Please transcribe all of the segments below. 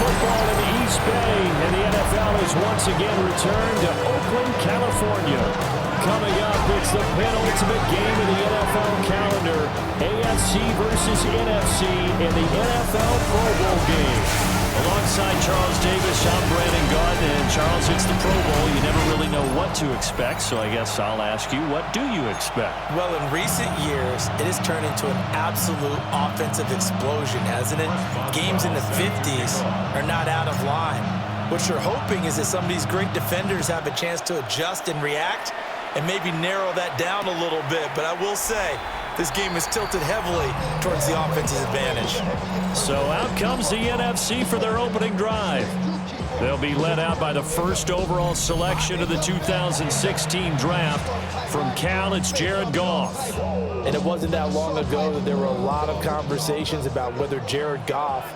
football in the East Bay, and the NFL has once again returned to Oakland, California. Coming up, it's the penultimate game of the NFL calendar, AFC versus NFC in the NFL Pro Bowl game. Alongside Charles Davis, I'm Brandon Garden, and Charles, it's the Pro Bowl. You never really know what to expect, so I guess I'll ask you, what do you expect? Well, in recent years, it has turned into an absolute offensive explosion, hasn't it? Games in the 50s are not out of line. What you're hoping is that some of these great defenders have a chance to adjust and react and maybe narrow that down a little bit. But I will say, this game is tilted heavily towards the offense's advantage. So out comes the NFC for their opening drive. They'll be led out by the first overall selection of the 2016 draft. From Cal, it's Jared Goff. And it wasn't that long ago that there were a lot of conversations about whether Jared Goff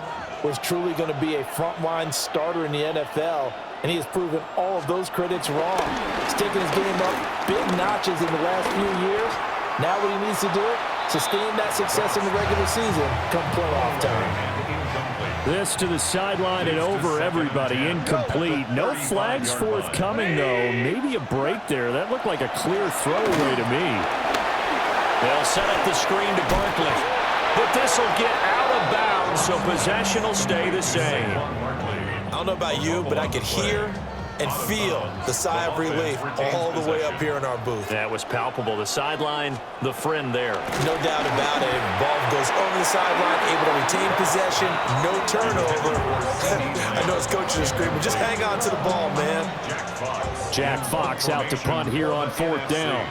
was truly going to be a frontline starter in the NFL. And he has proven all of those critics wrong. He's taken his game up big notches in the last few years. Now what he needs to do, sustain that success in the regular season come playoff time. This to the sideline and over everybody, incomplete. No flags forthcoming, though. Maybe a break there. That looked like a clear throwaway to me. They'll set up the screen to Barkley. But this will get out of bounds, so possession will stay the same. I don't know about you, but I could hear and feel the sigh of relief all the way up here in our booth. That was palpable. The sideline, the friend there. No doubt about it. Ball goes over the sideline, able to retain possession, no turnover. I know his coaches are screaming, just hang on to the ball, man. Jack Fox out to punt here on 4th down.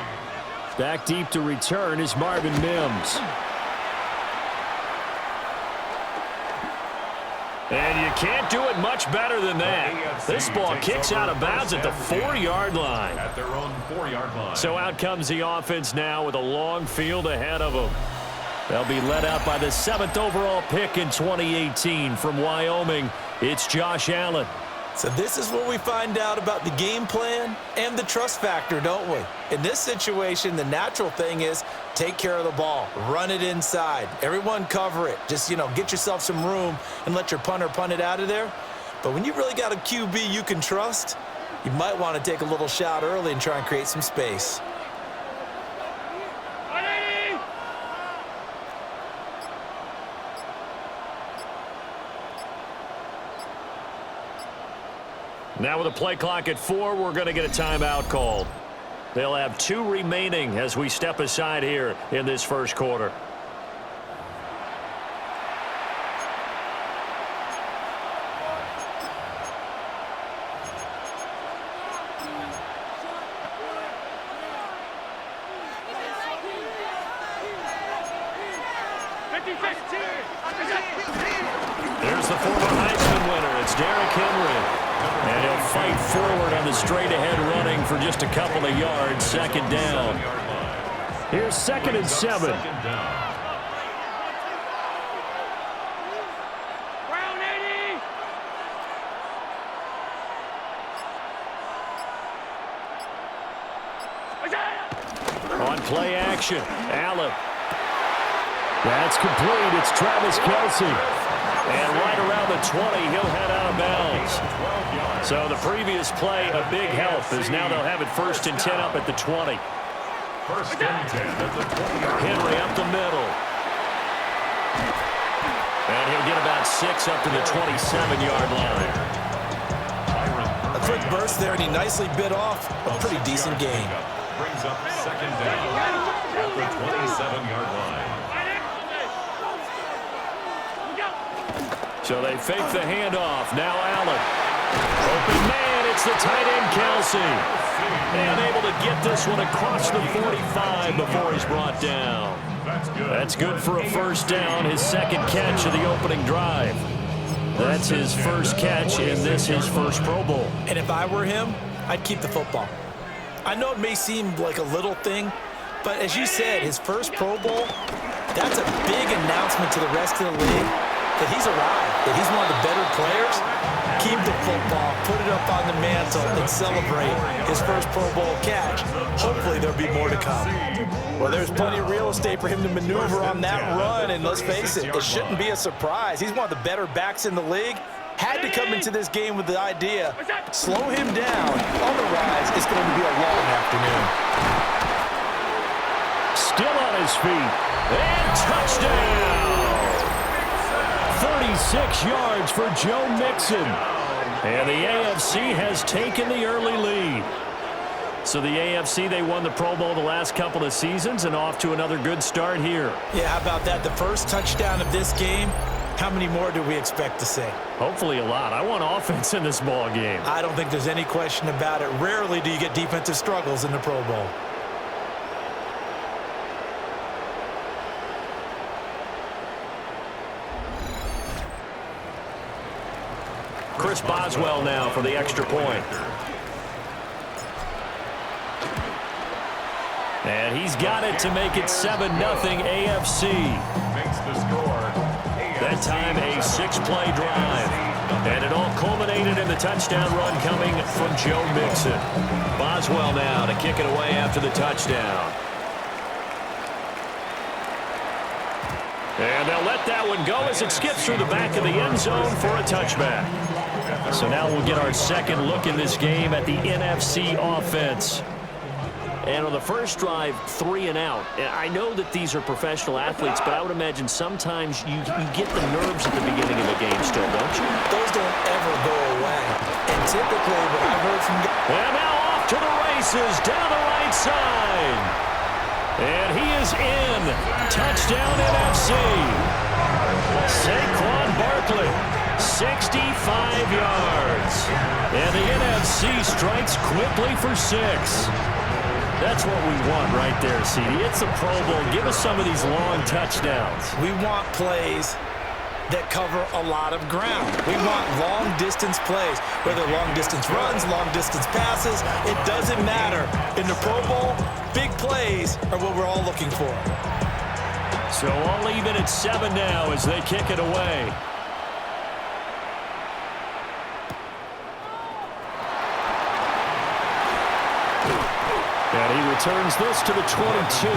Back deep to return is Marvin Mims. And you can't do it much better than that. This ball kicks out of bounds at the 4-yard line. At their own 4-yard line. So out comes the offense now with a long field ahead of them. They'll be led out by the 7th overall pick in 2018 from Wyoming. It's Josh Allen. So this is where we find out about the game plan and the trust factor, don't we? In this situation, the natural thing is take care of the ball, run it inside. Everyone cover it. Just, get yourself some room and let your punter punt it out of there. But when you really got a QB you can trust, you might want to take a little shot early and try and create some space. Now with a play clock at 4, we're going to get a timeout called. They'll have 2 remaining as we step aside here in this first quarter. There's the former Heisman winner. It's Derrick Henry. And he'll fight forward on the straight-ahead running for just a couple of yards. 2nd down. Here's 2nd and 7. On play action, Allen. That's complete. It's Travis Kelce. And right around the 20, he'll head out of bounds. So the previous play, a big help, as now they'll have it 1st and 10 up at the 20. 1st and 10 at the 20-yard line. Henry up the middle. And he'll get about 6 up to the 27-yard line. A quick burst there, and he nicely bit off a pretty decent gain. Brings up 2nd down at the 27-yard line. So they fake the handoff. Now Allen. Open man, it's the tight end Kelce. And able to get this one across the 45 before he's brought down. That's good for a 1st down, his 2nd catch of the opening drive. That's his 1st catch, and this his 1st Pro Bowl. And if I were him, I'd keep the football. I know it may seem like a little thing, but as you said, his 1st Pro Bowl, that's a big announcement to the rest of the league that he's arrived, that he's one of the better players. Keep the football, put it up on the mantle, and celebrate his 1st Pro Bowl catch. Hopefully there'll be more to come. Well, there's plenty of real estate for him to maneuver on that run, and let's face it, it shouldn't be a surprise. He's one of the better backs in the league, had to come into this game with the idea, slow him down, otherwise it's going to be a long afternoon. Still on his feet, and touchdown! 36 yards for Joe Mixon. And the AFC has taken the early lead. So the AFC, they won the Pro Bowl the last couple of seasons and off to another good start here. Yeah, how about that? The first touchdown of this game, how many more do we expect to see? Hopefully a lot. I want offense in this ball game. I don't think there's any question about it. Rarely do you get defensive struggles in the Pro Bowl. Chris Boswell now for the extra point. And he's got it to make it 7-0 AFC. Makes the score. That time a 6-play drive. And it all culminated in the touchdown run coming from Joe Mixon. Boswell now to kick it away after the touchdown. And they'll let that one go as it skips through the back of the end zone for a touchback. So now we'll get our second look in this game at the NFC offense. And on the first drive, 3 and out. I know that these are professional athletes, but I would imagine sometimes you get the nerves at the beginning of a game still, don't you? Those don't ever go away. And typically what I've heard from... And now off to the races down the right side. And he is in. Touchdown NFC. Saquon Barkley, 65 yards. And the NFC strikes quickly for 6. That's what we want right there, CD. It's a Pro Bowl. Give us some of these long touchdowns. We want plays that cover a lot of ground. We want long-distance plays, whether long-distance runs, long-distance passes. It doesn't matter. In the Pro Bowl, big plays are what we're all looking for. So all even at 7 now as they kick it away. And he returns this to the 22.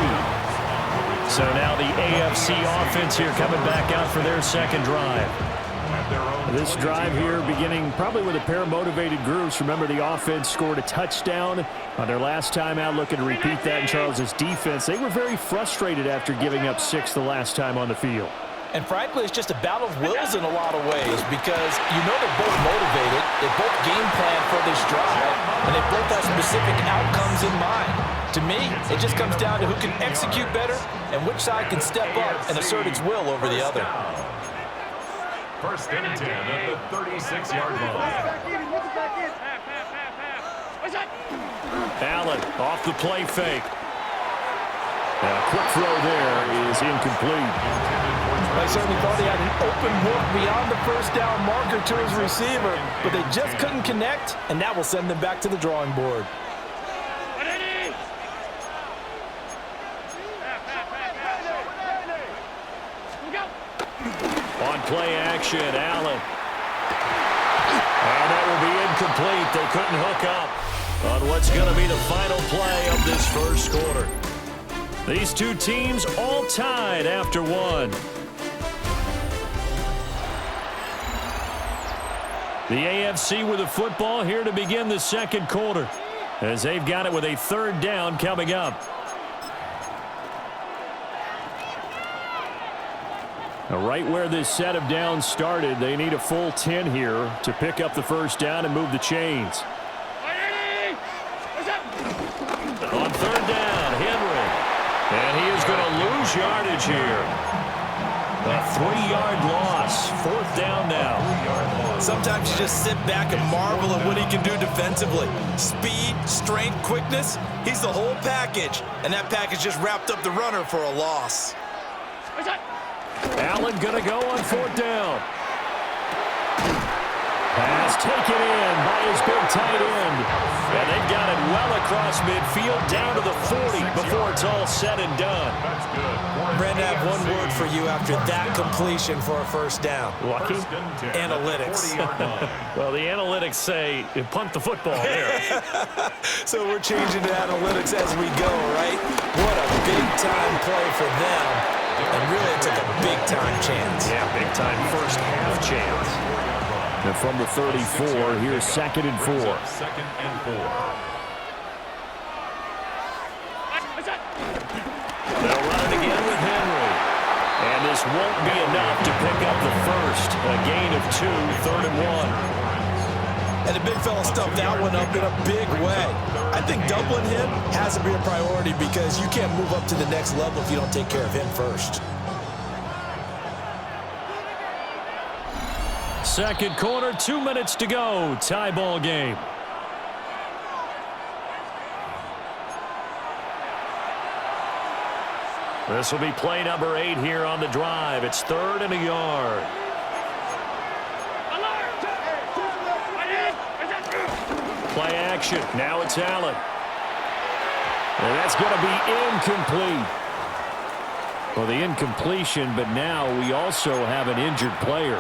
So now the AFC offense here coming back out for their second drive. This drive here beginning probably with a pair of motivated groups. Remember, the offense scored a touchdown on their last time out, looking to repeat that in Charles's defense. They were very frustrated after giving up 6 the last time on the field. And frankly, it's just a battle of wills in a lot of ways because you know they're both motivated, they both game plan for this drive, and they both have specific outcomes in mind. To me, it just comes down to who can execute better and which side can step up and assert its will over the other. First and 10 at the 36-yard line. Allen off the play fake. And a quick throw there is incomplete. I certainly thought he had an open look beyond the first down marker to his receiver, but they just couldn't connect, and that will send them back to the drawing board. On play action, Allen. And that will be incomplete. They couldn't hook up on what's going to be the final play of this first quarter. These two teams all tied after 1. The AFC with the football here to begin the second quarter as they've got it with a 3rd down coming up. Now, right where this set of downs started, they need a full 10 here to pick up the first down and move the chains. On 3rd down, Henry. And he is going to lose yardage here. A 3-yard loss. 4th down now. Sometimes you just sit back and marvel at what he can do defensively. Speed, strength, quickness, he's the whole package. And that package just wrapped up the runner for a loss. Allen going to go on 4th down. Pass taken in by his big tight end. And they've got it well across midfield down to the 40 before it's all said and done. That's good. Brandon, I have one word for you after that completion for a first down. Lucky? Analytics. Well, the analytics say punt the football there. So we're changing to analytics as we go, right? What a big-time play for them. And really, it took a big-time chance. Yeah, big-time first half chance. And from the 34, here's 2nd and 4. 2nd and 4. They'll run it again with Henry. And this won't be enough to pick up the first. A gain of 2, 3rd and 1. And the big fella stuffed that one up in a big way. I think doubling him has to be a priority because you can't move up to the next level if you don't take care of him first. Second quarter, 2 minutes to go. Tie ball game. This will be play number 8 here on the drive. It's 3rd and a yard. Play action. Now it's Allen. And that's going to be incomplete. Well, the incompletion, but now we also have an injured player.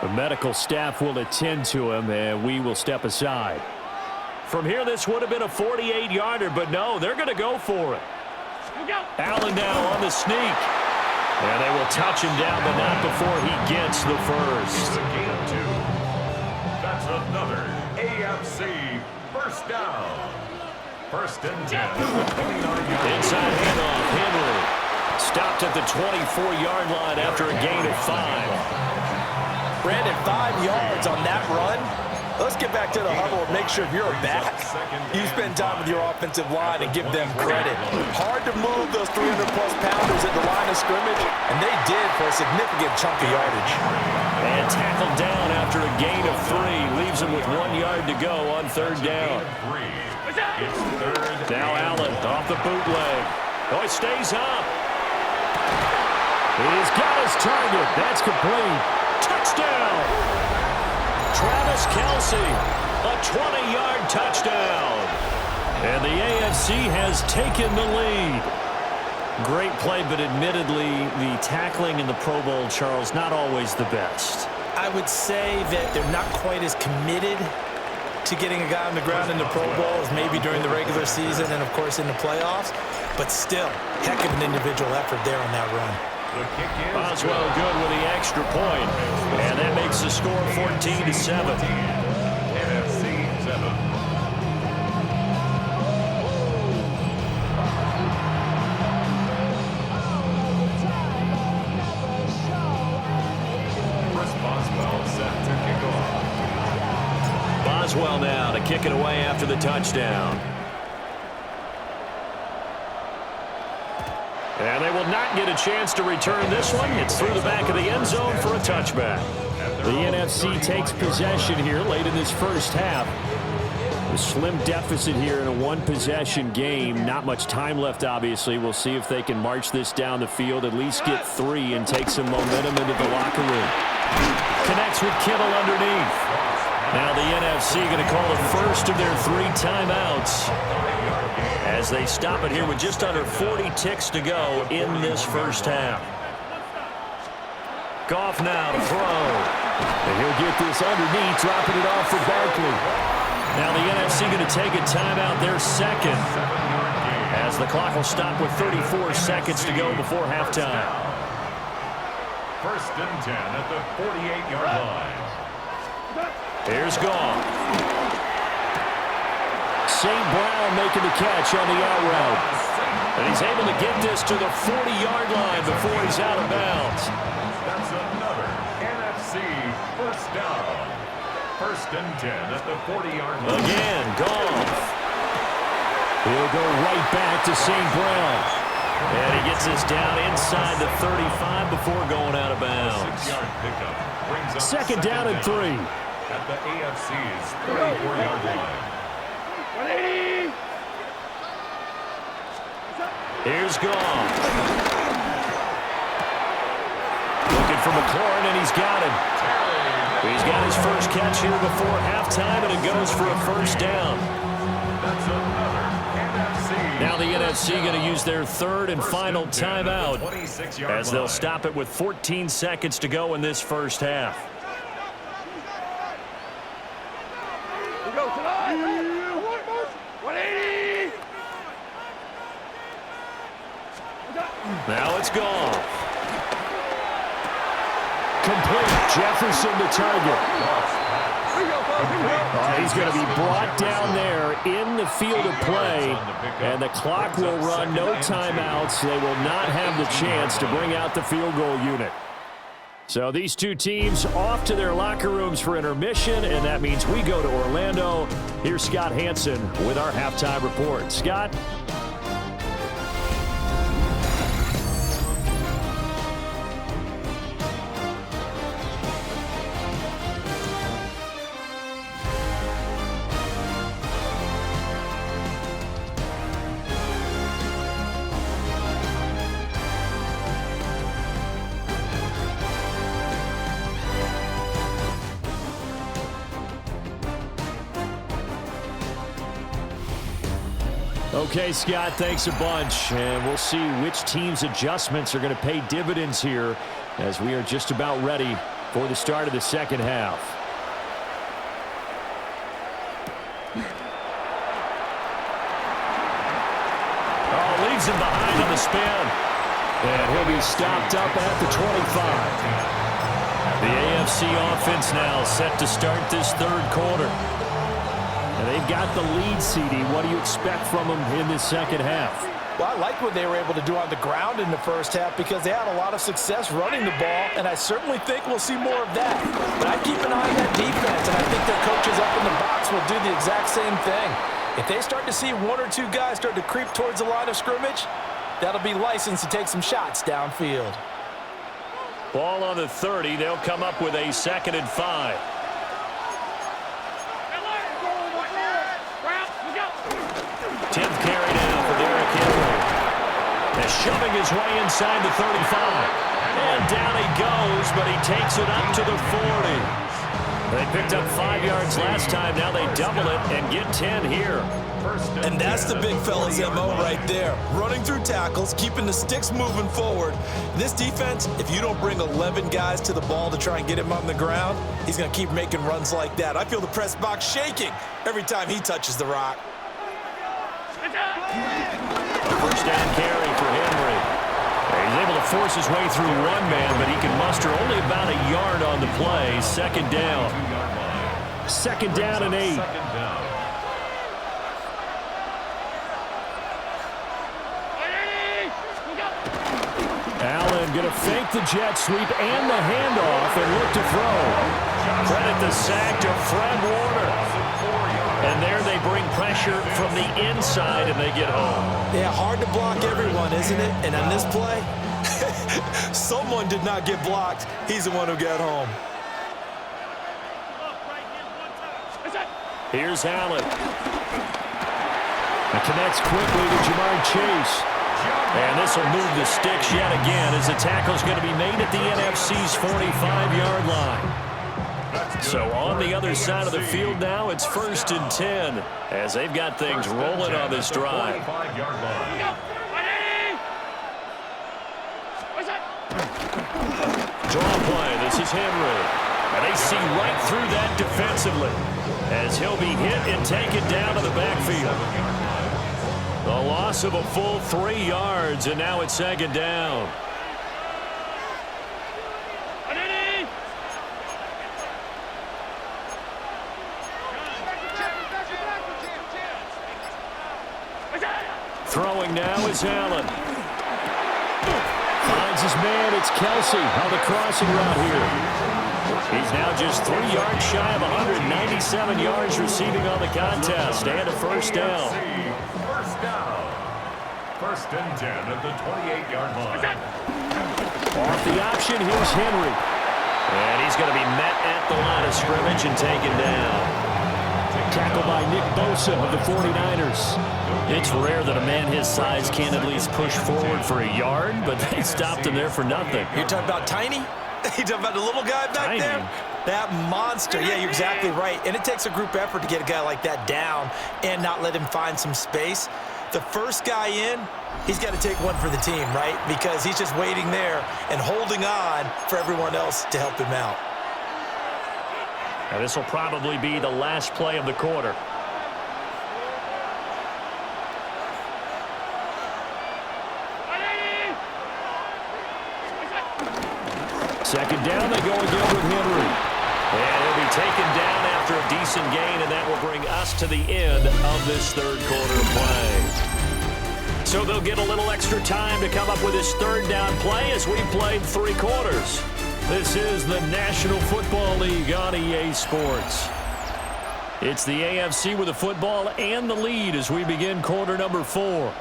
The medical staff will attend to him, and we will step aside. From here, this would have been a 48-yarder, but no, they're going to go for it. Allen now on the sneak. And they will touch him down, but not before he gets the first. It's a gain of 2. That's another AFC first down. 1st and 10 at the 29-yard. Inside handoff, Henry. Stopped at the 24-yard line after a gain of 5. Brandon, 5 yards on that run. Let's get back to the huddle and make sure if you're a back, you spend time with your offensive line and give them credit. Hard to move those 300-plus pounders at the line of scrimmage, and they did for a significant chunk of yardage. And tackled down after a gain of 3. Leaves him with 1 yard to go on 3rd down. It's 3rd. Now Allen off the bootleg. Oh, he stays up. He's got his target. That's complete. Touchdown! Travis Kelce, a 20-yard touchdown. And the AFC has taken the lead. Great play, but admittedly, the tackling in the Pro Bowl, Charles, not always the best. I would say that they're not quite as committed to getting a guy on the ground in the Pro Bowl as maybe during the regular season and, of course, in the playoffs. But still, heck of an individual effort there on that run. Boswell good with the extra point. And that makes the score 14-7. NFC 7. Chris Boswell set to kick off. Boswell now to kick it away after the touchdown. And they will not get a chance to return this one. It's through the back of the end zone for a touchback. The NFC takes possession here late in this first half. A slim deficit here in a one-possession game. Not much time left, obviously. We'll see if they can march this down the field, at least get 3 and take some momentum into the locker room. Connects with Kittle underneath. Now the NFC going to call the first of their 3 timeouts as they stop it here with just under 40 ticks to go in this first half. Goff now to throw. And he'll get this underneath, dropping it off for Barkley. Now the NFC going to take a timeout, their second, as the clock will stop with 34 seconds to go before halftime. 1st and 10 at the 48-yard line. Here's Goff. St. Brown making the catch on the out route. And he's able to get this to the 40-yard line before he's out of bounds. That's another NFC first down. 1st and 10 at the 40-yard line. Again, Goff. He'll go right back to St. Brown. And he gets this down inside the 35 before going out of bounds. 6-yard pickup brings up 2nd down and 3. At the AFC's 34-yard line. Here's Goff. Looking for McLaurin, and he's got him. He's got his first catch here before halftime, and it goes for a first down. That's another NFC. Now the NFC going to use their 3rd and final timeout as they'll stop it with 14 seconds to go in this first half. Now it's Goff. Complete. Jefferson to target. He's going to be brought down there in the field of play, and the clock will run. No timeouts. They will not have the chance to bring out the field goal unit. So these two teams off to their locker rooms for intermission, and that means we go to Orlando. Here's Scott Hansen with our halftime report. Scott? Okay, Scott, thanks a bunch. And we'll see which team's adjustments are going to pay dividends here as we are just about ready for the start of the second half. Oh, leaves him behind on the spin. And he'll be stopped up at the 25. The AFC offense now set to start this third quarter. And they've got the lead, CD. What do you expect from them in this second half? Well, I like what they were able to do on the ground in the first half because they had a lot of success running the ball, and I certainly think we'll see more of that. But I keep an eye on that defense, and I think their coaches up in the box will do the exact same thing. If they start to see one or two guys start to creep towards the line of scrimmage, that'll be licensed to take some shots downfield. Ball on the 30. They'll come up with a 2nd and 5. Shoving his way inside the 35. And down he goes, but he takes it up to the 40. They picked up 5 yards last time. Now they double it and get 10 here. And that's the big fella's MO right there. Running through tackles, keeping the sticks moving forward. This defense, if you don't bring 11 guys to the ball to try and get him on the ground, he's going to keep making runs like that. I feel the press box shaking every time he touches the rock. First down carry for Henry. He's able to force his way through one man, but he can muster only about a yard on the play. 2nd down. 2nd down and 8. Allen going to fake the jet sweep and the handoff and look to throw. Credit the sack to Fred Warner. And there they bring pressure from the inside, and they get home. Yeah, hard to block everyone, isn't it? And on this play, someone did not get blocked. He's the one who got home. Here's Allen. It connects quickly to Jamar Chase. And this will move the sticks yet again as the tackle's going to be made at the NFC's 45-yard line. So on the other side of the field now, it's 1st and 10 as they've got things rolling on this drive. Draw play. This is Henry. And they see right through that defensively as he'll be hit and taken down to the backfield. The loss of a full 3 yards, and now it's 2nd down. Throwing now is Allen. Finds his man. It's Kelsey on the crossing route here. He's now just 3 yards shy of 197 yards receiving on the contest and a 1st down. First down. 1st and 10 at the 28-yard line. Off the option, here's Henry. And he's going to be met at the line of scrimmage and taken down. Tackled by Nick Bosa of the 49ers. It's rare that a man his size can't at least push forward for a yard, but they stopped him there for nothing. You're talking about Tiny? You're talking about the little guy back there? That monster. Yeah, you're exactly right. And it takes a group effort to get a guy like that down and not let him find some space. The first guy in, he's got to take one for the team, right? Because he's just waiting there and holding on for everyone else to help him out. Now this will probably be the last play of the quarter. Second down, they go again with Henry. And he'll be taken down after a decent gain, and that will bring us to the end of this third quarter of play. So they'll get a little extra time to come up with this third down play as we played 3 quarters. This is the National Football League on EA Sports. It's the AFC with the football and the lead as we begin quarter number 4.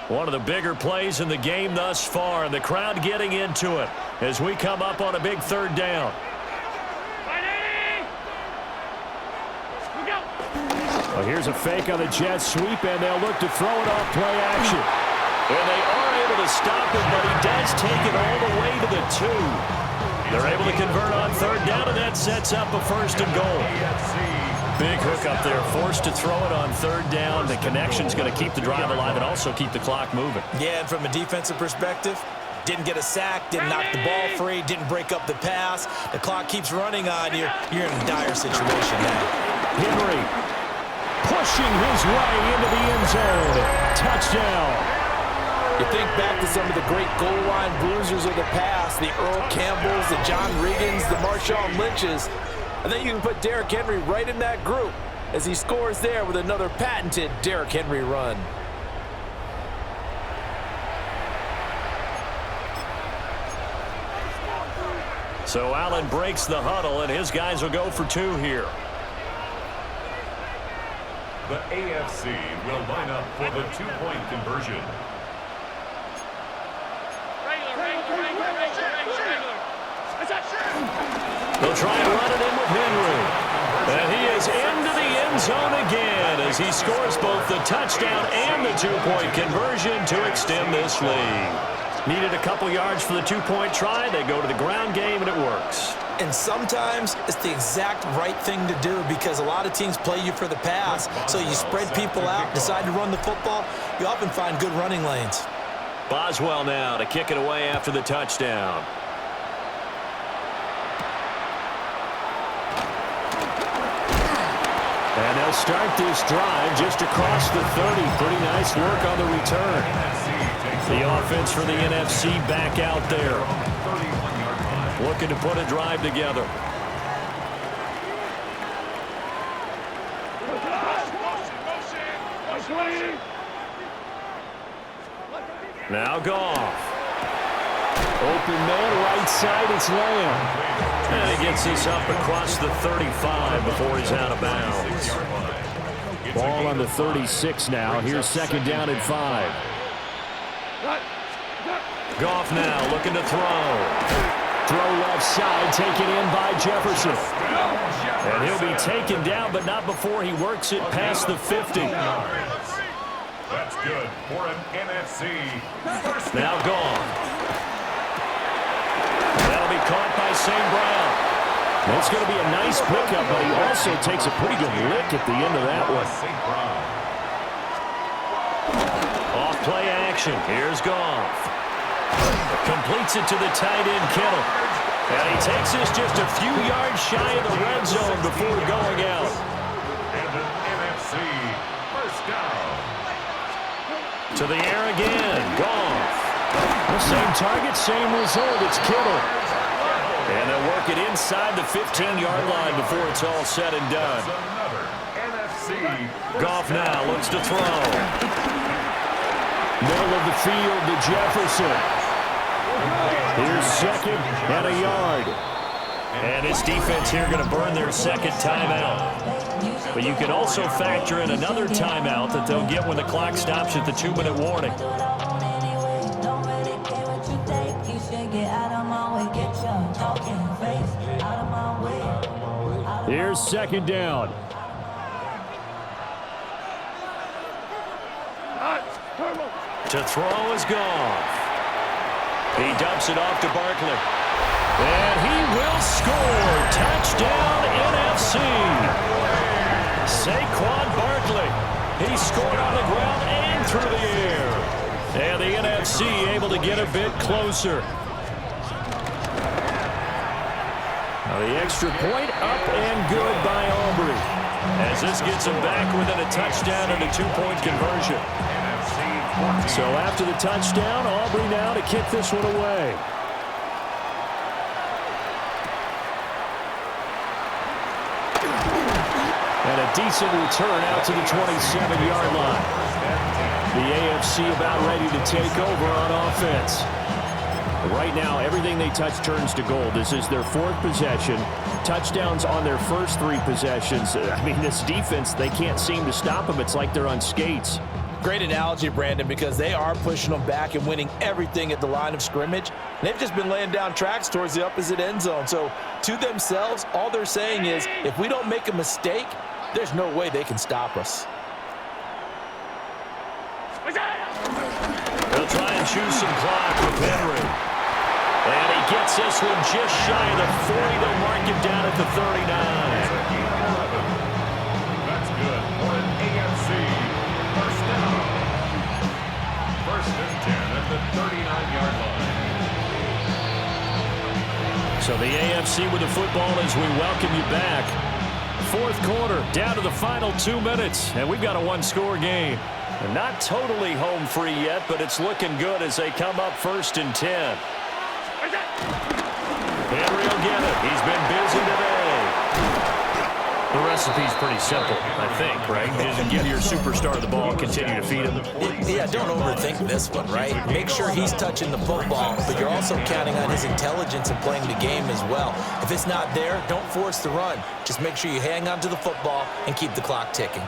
One of the bigger plays in the game thus far, and the crowd getting into it as we come up on a big third down. Well, here's a fake on the jet sweep, and they'll look to throw it off play action. And they are able to stop it, but he does take it all the way to the 2. They're able to convert on third down, and that sets up a first and goal. Big hook up there, forced to throw it on third down. The connection's going to keep the drive alive and also keep the clock moving. Yeah, and from a defensive perspective, didn't get a sack, didn't knock the ball free, didn't break up the pass. The clock keeps running on you. You're in a dire situation now. Henry pushing his way into the end zone. Touchdown. You think back to some of the great goal line bruisers of the past, the Earl Campbells, the John Riggins, the Marshawn Lynches. I think you can put Derrick Henry right in that group as he scores there with another patented Derrick Henry run. So Allen breaks the huddle, and his guys will go for 2 here. The AFC will line up for the 2-point conversion. They'll try and run it in with Henry. And he is into the end zone again as he scores both the touchdown and the 2-point conversion to extend this lead. Needed a couple yards for the 2-point try. They go to the ground game, and it works. And sometimes it's the exact right thing to do because a lot of teams play you for the pass. So you spread people out, decide to run the football. You often find good running lanes. Boswell now to kick it away after the touchdown. And they'll start this drive just across the 30. Pretty nice work on the return. The offense for the NFC back out there, looking to put a drive together. Now Goff. Open man, right side, it's Lamb. And he gets this up across the 35 before he's out of bounds. Ball on the 36 now. Here's second down and 5. Goff now looking to throw. Throw left side, taken in by Jefferson. And he'll be taken down, but not before he works it past the 50. That's good for an NFC. Now Goff. That'll be caught by St. Brown. That's going to be a nice pickup, but he also takes a pretty good lick at the end of that one. Off play action. Here's Goff. Completes it to the tight end, Kittle. And he takes this just a few yards shy of the red zone before going out. And an NFC first down. To the air again. Goff. The same target, same result. It's Kittle. And they'll work it inside the 15-yard line before it's all said and done. Goff now looks to throw. Middle of the field to Jefferson. Here's second and a yard. And his defense here going to burn their second timeout. But you can also factor in another timeout that they'll get when the clock stops at the 2-minute warning. Here's second down. To throw is Goff. He dumps it off to Barkley. And he will score. Touchdown, NFC. Saquon Barkley. He scored on the ground and through the air. And the NFC able to get a bit closer. Now the extra point up and good by Aubrey. As this gets him back within a touchdown and a 2-point conversion. So after the touchdown, Aubrey now to kick this one away. And a decent return out to the 27-yard line. The AFC about ready to take over on offense. Right now, everything they touch turns to gold. This is their 4th possession. Touchdowns on their first 3 possessions. I mean, this defense, they can't seem to stop them. It's like they're on skates. Great analogy, Brandon, because they are pushing them back and winning everything at the line of scrimmage. They've just been laying down tracks towards the opposite end zone. So to themselves, all they're saying is, if we don't make a mistake, there's no way they can stop us. They'll try and choose some clock with Henry. And he gets this one just shy of the 40. They'll mark him down at the 39. That's good for an AFC first down. First and 10 at the 39-yard line. So the AFC with the football as we welcome you back. 4th quarter, down to the final 2 minutes, and we've got a 1-score game. And not totally home free yet, but it's looking good as they come up 1st and 10. Henry will get it. He's been busy today. The recipe's pretty simple, I think, right? Just give your superstar the ball and continue to feed him. Yeah, don't overthink this one, right? Make sure he's touching the football, but you're also counting on his intelligence in playing the game as well. If it's not there, don't force the run. Just make sure you hang on to the football and keep the clock ticking.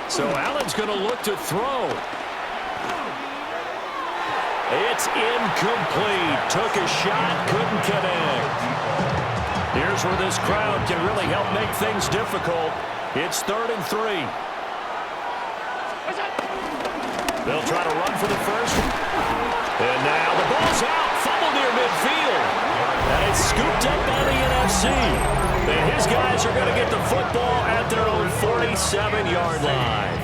So Allen's going to look to throw. It's incomplete. Took a shot, couldn't connect. Here's where this crowd can really help make things difficult. It's 3rd and 3. They'll try to run for the first. And now the ball's out. Fumble near midfield. And it's scooped up by the NFC. And his guys are going to get the football at their own 47-yard line.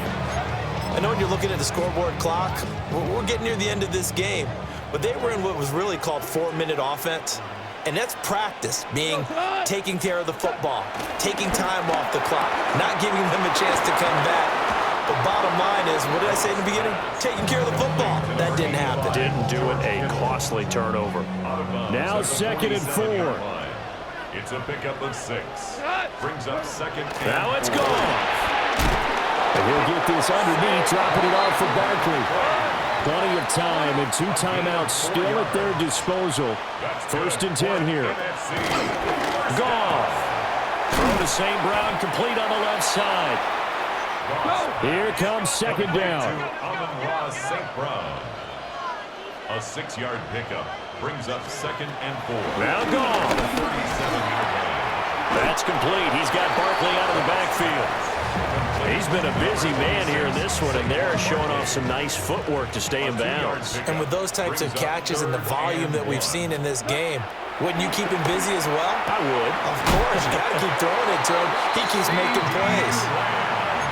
I know when you're looking at the scoreboard clock, we're getting near the end of this game, but they were in what was really called 4-minute offense, and that's practice, meaning taking care of the football, taking time off the clock, not giving them a chance to come back. But bottom line is, what did I say in the beginning? Taking care of the football. That didn't happen. Didn't do it. A costly turnover. Now 2nd and 4. It's a pickup of 6. Brings up 2nd and 4. Now it's gone. And he'll get this underneath, dropping it off for Barkley. Plenty of time and 2 timeouts still at their disposal. 1st and 10 here. Gone. Throw to St. Brown, complete on the left side. Here comes 2nd down. St. Brown. A 6-yard pickup brings up 2nd and 4. Now gone. 37-yard line. That's complete. He's got Barkley out of the backfield. He's been a busy man here in this one, and they're showing off some nice footwork to stay in bounds. And with those types of catches and the volume that we've seen in this game, wouldn't you keep him busy as well? I would. Of course. You got to keep throwing it to him. He keeps making plays.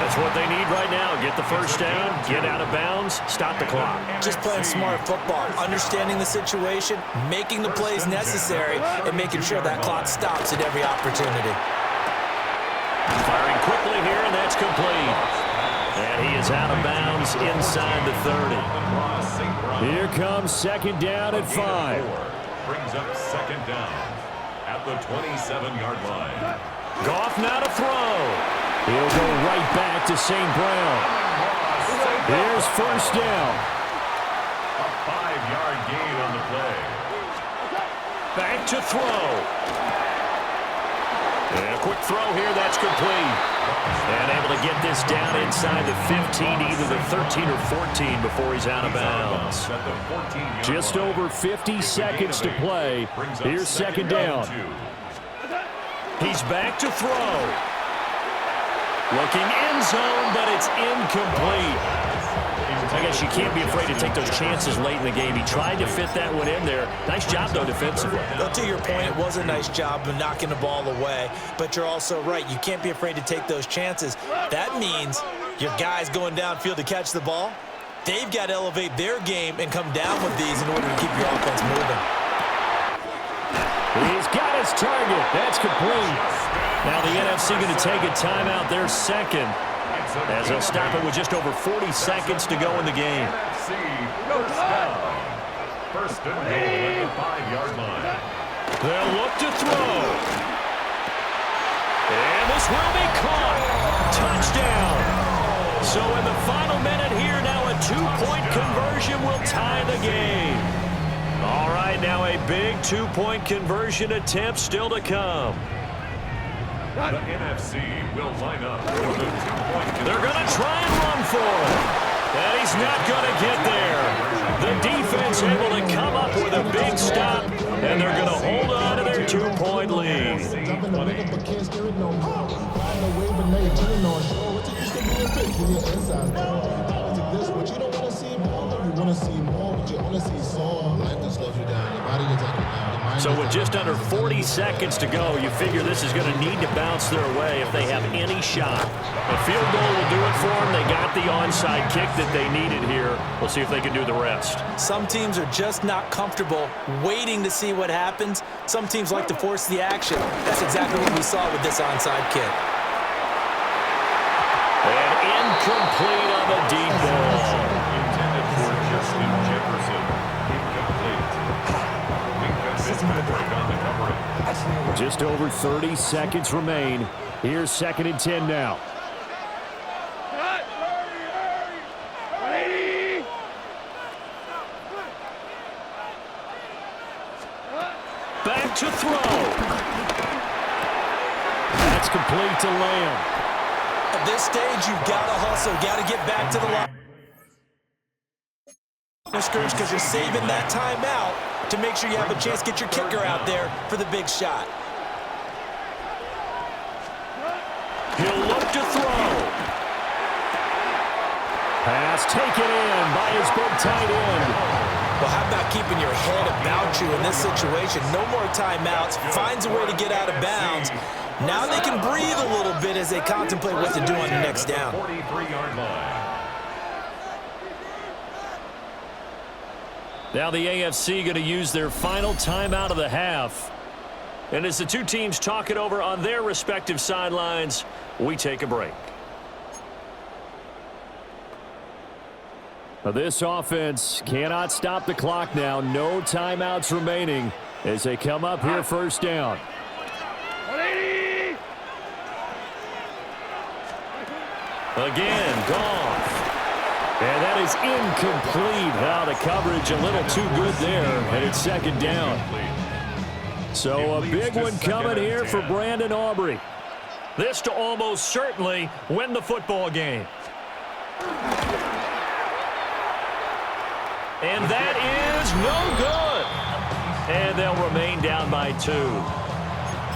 That's what they need right now. Get the first down, get out of bounds, stop the clock. Just playing smart football, understanding the situation, making the plays necessary, and making sure that clock stops at every opportunity. Firing quickly here, and that's complete. And he is out of bounds inside the 30. Here comes 2nd down at 5. Brings up 2nd down at the 27-yard line. Goff now to throw. He'll go right back to St. Brown. Here's 1st down. A 5-yard gain on the play. Back to throw. And a quick throw here, that's complete. And able to get this down inside the 15, either the 13 or 14 before he's out of bounds. Just over 50 seconds to play. Here's 2nd down. He's back to throw. Looking end zone, but it's incomplete. I guess you can't be afraid to take those chances late in the game. He tried to fit that one in there. Nice job, though, defensively. Well, to your point, it was a nice job of knocking the ball away, but you're also right. You can't be afraid to take those chances. That means your guys going downfield to catch the ball, they've got to elevate their game and come down with these in order to keep your offense moving. He's got his target. That's complete. Now the NFC going to take a timeout. Their 2nd. As they'll stop it with just over 40 seconds to go in the game. First and goal at the 5-yard line. They'll look to throw. This will be caught. Touchdown. So in the final minute here, now a 2-point conversion will tie the game. All right, now a big 2-point conversion attempt still to come. The NFC will line up for the 2-point conversion. They're going to try and run for it. And he's not going to get there. The defense able to come up with a big stop, and they're going to hold on to their 2-point lead. So with just under 40 seconds to go, you figure this is going to need to bounce their way if they have any shot. A field goal will do it for them. They got the onside kick that they needed here. We'll see if they can do the rest. Some teams are just not comfortable waiting to see what happens. Some teams like to force the action. That's exactly what we saw with this onside kick. And incomplete on the deep ball. Intended for Justin Jefferson. Incomplete. Defensive metric on the coverage. Just over 30 seconds remain. Here's 2nd and 10 now. Back to throw. That's complete to Lamb. At this stage, you've got to hustle, got to get back to the line because you're saving that timeout to make sure you have a chance to get your kicker out there for the big shot. He'll look to throw. Pass taken in by his big tight end. Well, how about keeping your head about you in this situation? No more timeouts. Finds a way to get out of bounds. Now they can breathe a little bit as they contemplate what to do on the next down. 43-yard line. Now the AFC going to use their final timeout of the half. And as the two teams talk it over on their respective sidelines, we take a break. Now this offense cannot stop the clock now. No timeouts remaining as they come up here 1st down. Again, Goff. And that is incomplete. Now the coverage a little too good there, and it's 2nd down. So a big one coming here for Brandon Aubrey. This to almost certainly win the football game. And that is no good. And they'll remain down by 2.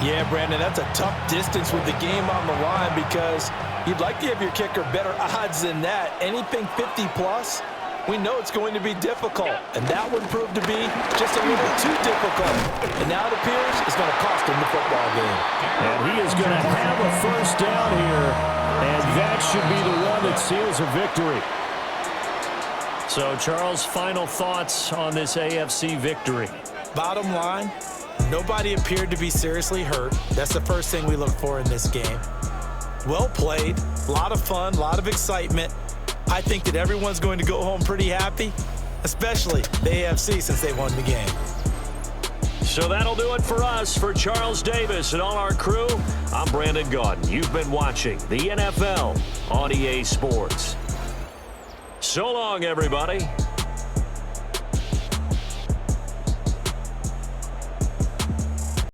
Yeah, Brandon, that's a tough distance with the game on the line because you'd like to give your kicker better odds than that. Anything 50-plus, we know it's going to be difficult. And that would prove to be just a little too difficult. And now it appears it's going to cost him the football game. And he is going to have a 1st down here. And that should be the one that seals a victory. So, Charles, final thoughts on this AFC victory. Bottom line, nobody appeared to be seriously hurt. That's the first thing we look for in this game. Well played, a lot of fun, a lot of excitement. I think that everyone's going to go home pretty happy, especially the AFC since they won the game. So that'll do it for us. For Charles Davis and all our crew, I'm Brandon Gaudin. You've been watching the NFL on EA Sports. So long, everybody.